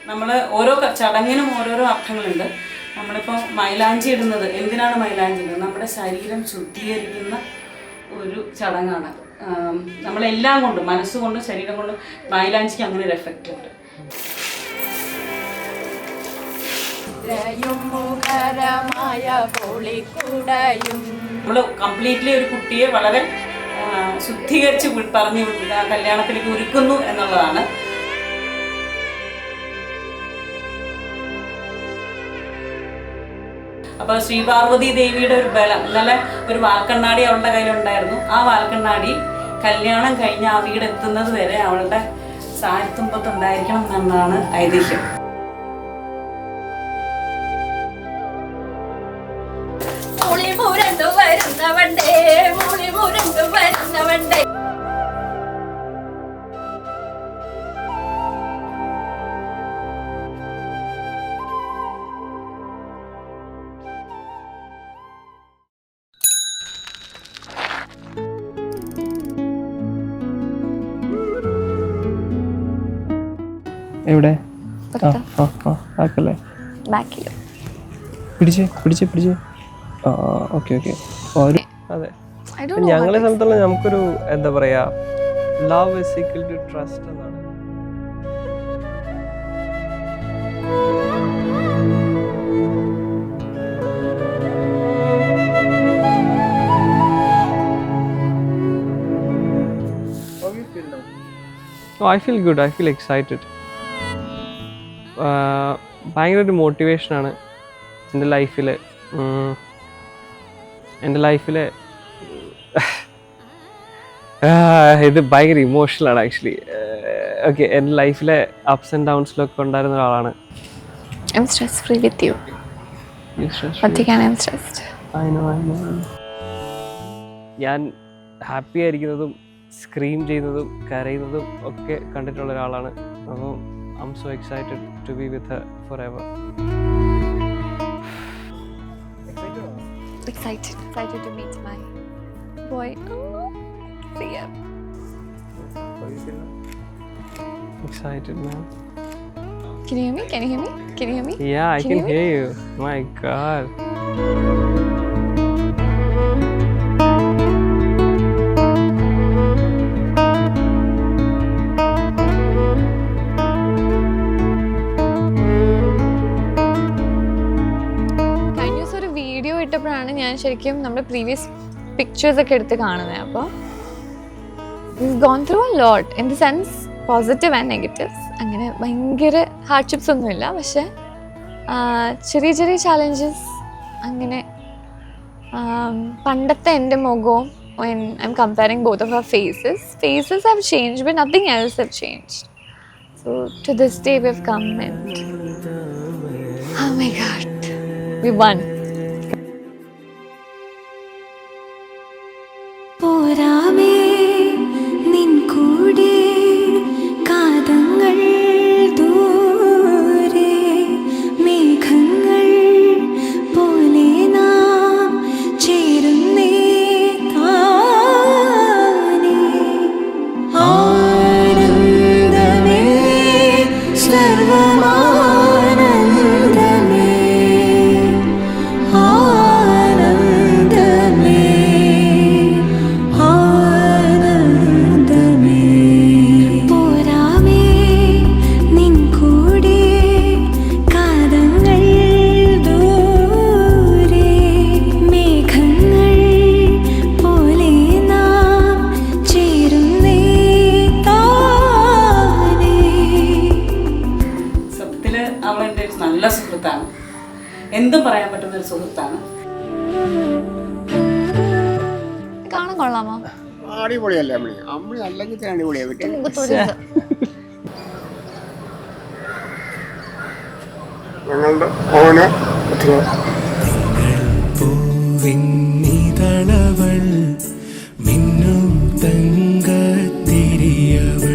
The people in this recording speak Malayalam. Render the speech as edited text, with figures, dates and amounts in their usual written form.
നമ്മൾ ഓരോ ചടങ്ങിനും ഓരോരോ അർത്ഥങ്ങളുണ്ട്. നമ്മളിപ്പോൾ മൈലാഞ്ചി ഇടുന്നത് എന്തിനാണ് മൈലാഞ്ചി ഇടുന്നത്? നമ്മുടെ ശരീരം ശുദ്ധീകരിക്കുന്ന ഒരു ചടങ്ങാണ്. നമ്മളെല്ലാം കൊണ്ടും മനസ്സുകൊണ്ടും ശരീരം കൊണ്ടും മൈലാഞ്ചിക്ക് അങ്ങനെ ഒരു എഫക്റ്റ് ഉണ്ട്. നമ്മൾ കംപ്ലീറ്റ്ലി ഒരു കുട്ടിയെ വളരെ ശുദ്ധീകരിച്ച് പറഞ്ഞ് കല്യാണത്തിലേക്ക് ഒരുക്കുന്നു എന്നുള്ളതാണ്. അപ്പോൾ ശ്രീപാർവതി ദേവിയുടെ ഒരു ബലം, ഇന്നലെ ഒരു വാൽക്കണ്ണാടി അവളുടെ കയ്യിലുണ്ടായിരുന്നു. ആ വാൽക്കണ്ണാടി കല്യാണം കഴിഞ്ഞ് ആ വീടെത്തുന്നത് വരെ അവളുടെ സാരിത്തുമ്പത്തുണ്ടായിരിക്കണം എന്നാണ് ഐതിഹ്യം. എവിടെ ആക്കല്ലേ പിടിച്ചേ ഓക്കെ ഒരു അതെ ഞങ്ങളെ സംബന്ധിച്ചുള്ള നമുക്കൊരു എന്താ പറയാ love is equal to trust എന്നാണ്. I feel good. I feel excited. ഭയങ്കര ഒരു മോട്ടിവേഷനാണ് എൻ്റെ ലൈഫിൽ. ഇത് ഭയങ്കര ഇമോഷണലാണ് ആക്ച്വലി. ഓക്കെ, എൻ്റെ ലൈഫിലെ അപ്സ് ആൻഡ് ഡൗൺസിലൊക്കെ ഉണ്ടായിരുന്ന ഒരാളാണ്. I'm stress free with you. I'm stressed. I know. ഞാൻ ഹാപ്പി ആയിരിക്കുന്നതും സ്ക്രീം ചെയ്യുന്നതും കരയുന്നതും ഒക്കെ കണ്ടിട്ടുള്ള ഒരാളാണ്. അപ്പോൾ I'm so excited to be with her forever. Excited to meet my boy. See ya. Excited, man. Can you hear me? Yeah, I can hear you. My God. ഇട്ടപ്പോഴാണ് ഞാൻ ശരിക്കും നമ്മുടെ പ്രീവിയസ് പിക്ചേഴ്സ് ഒക്കെ എടുത്ത് കാണുന്നത്. അപ്പോൾ gone through a lot in the sense positive and negatives. അങ്ങനെ ഭയങ്കര ഹാർഡ്ഷിപ്സ് ഒന്നുമില്ല, പക്ഷെ ചെറിയ ചെറിയ ചാലഞ്ചസ്. അങ്ങനെ പണ്ടത്തെ എൻ്റെ മുഖവും when I'm comparing both of our faces have changed but nothing else have changed. So to this day we've come and oh my God, we won. പോരാമേ നിൻ കൂടെ കാതങ്ങൾ ദൂരെ മേഘങ്ങൾ പോലെ നാം ചേരുന്നേ താനേ ആനന്ദമേ സർവമാനന്ദമേ നല്ല സുഹൃത്താണ്, എന്തും പറയാൻ പറ്റുന്ന ഒരു സുഹൃത്താണ്. കാണാൻ കൊള്ളാമോ? അടിപൊളിയല്ലേ അമ്മളി അല്ലെങ്കിൽ അടിപൊളിയാ പറ്റും. ഞങ്ങളുടെ ഓന് പൂവിന്നിതളവൾ മിന്നും തങ്കത്തിരിയവൾ